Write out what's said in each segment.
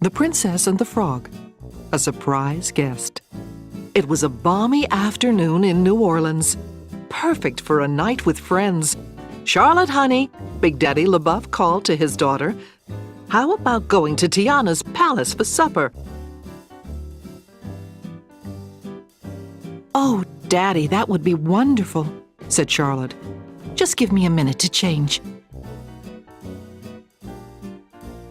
The Princess and the Frog, a surprise guest. It was a balmy afternoon in New Orleans, perfect for a night with friends. "Charlotte, honey," Big Daddy LaBeouf called to his daughter, "how about going to Tiana's palace for supper?" "Oh, Daddy, that would be wonderful," said Charlotte. "Just give me a minute to change."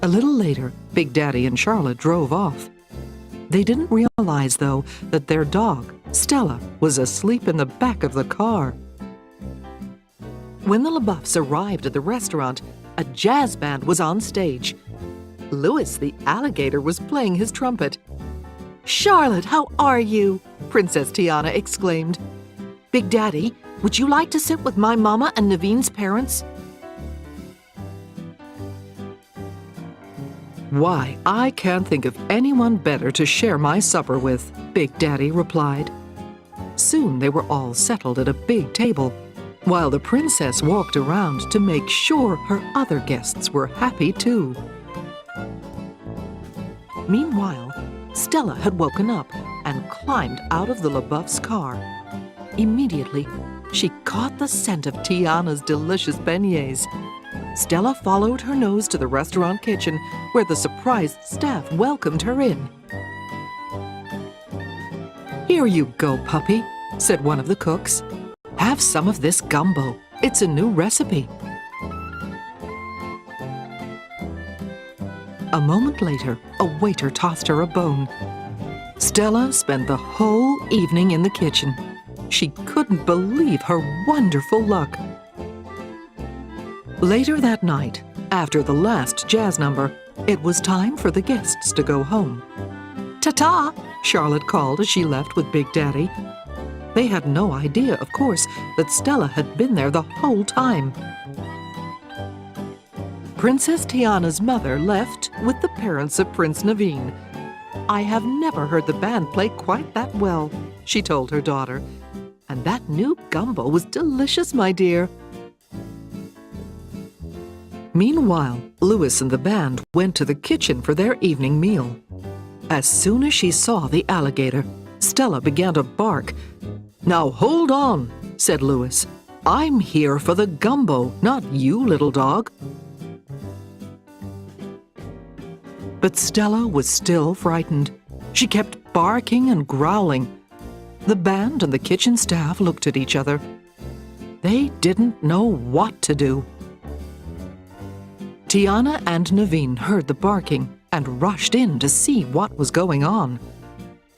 A little later, Big Daddy and Charlotte drove off. They didn't realize, though, that their dog, Stella, was asleep in the back of the car. When the LaBeoufs arrived at the restaurant, a jazz band was on stage. Louis the alligator was playing his trumpet. "Charlotte, how are you?" Princess Tiana exclaimed. "Big Daddy, would you like to sit with my mama and Naveen's parents?" "Why, I can't think of anyone better to share my supper with," Big Daddy replied. Soon they were all settled at a big table, while the princess walked around to make sure her other guests were happy too. Meanwhile, Stella had woken up and climbed out of the LaBeouf's car. Immediately, she caught the scent of Tiana's delicious beignets. Stella followed her nose to the restaurant kitchen, where the surprised staff welcomed her in. "Here you go, puppy," said one of the cooks. "Have some of this gumbo. It's a new recipe." A moment later, a waiter tossed her a bone. Stella spent the whole evening in the kitchen. She couldn't believe her wonderful luck. Later that night, after the last jazz number, it was time for the guests to go home. "Ta-ta!" Charlotte called as she left with Big Daddy. They had no idea, of course, that Stella had been there the whole time. Princess Tiana's mother left with the parents of Prince Naveen. "I have never heard the band play quite that well," she told her daughter. "And that new gumbo was delicious, my dear." Meanwhile, Louis and the band went to the kitchen for their evening meal. As soon as she saw the alligator, Stella began to bark. "Now hold on," said Louis. "I'm here for the gumbo, not you, little dog." But Stella was still frightened. She kept barking and growling. The band and the kitchen staff looked at each other. They didn't know what to do. Tiana and Naveen heard the barking and rushed in to see what was going on.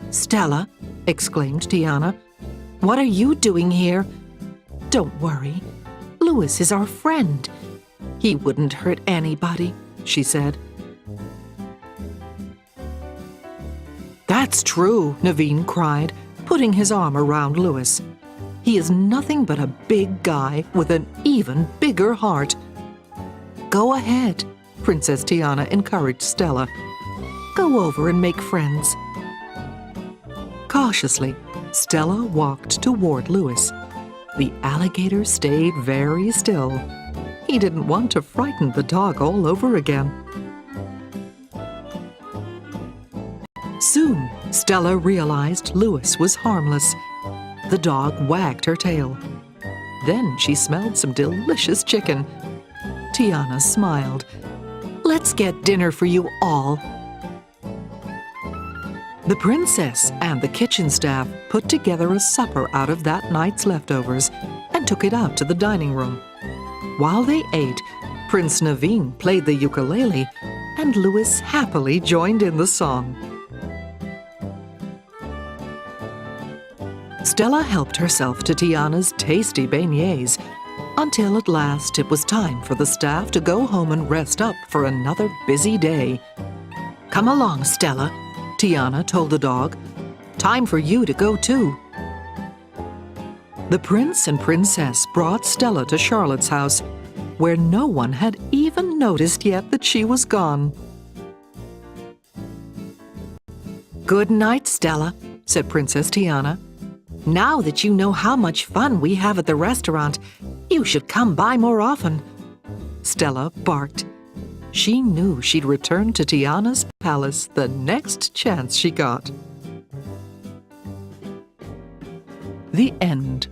"Stella," exclaimed Tiana, "what are you doing here?" "Don't worry. Louis is our friend. He wouldn't hurt anybody," she said. "That's true," Naveen cried, putting his arm around Louis. "He is nothing but a big guy with an even bigger heart." "Go ahead," Princess Tiana encouraged Stella. "Go over and make friends." Cautiously, Stella walked toward Louis. The alligator stayed very still. He didn't want to frighten the dog all over again. Soon, Stella realized Louis was harmless. The dog wagged her tail. Then she smelled some delicious chicken. Tiana smiled. "Let's get dinner for you all." The princess and the kitchen staff put together a supper out of that night's leftovers and took it out to the dining room. While they ate, Prince Naveen played the ukulele and Louis happily joined in the song. Stella helped herself to Tiana's tasty beignets until at last it was time for the staff to go home and rest up for another busy day. "Come along, Stella," Tiana told the dog. "Time for you to go too." The prince and princess brought Stella to Charlotte's house, where no one had even noticed yet that she was gone. "Good night, Stella," said Princess Tiana. "Now that you know how much fun we have at the restaurant, you should come by more often." Stella barked. She knew she'd return to Tiana's palace the next chance she got. The end.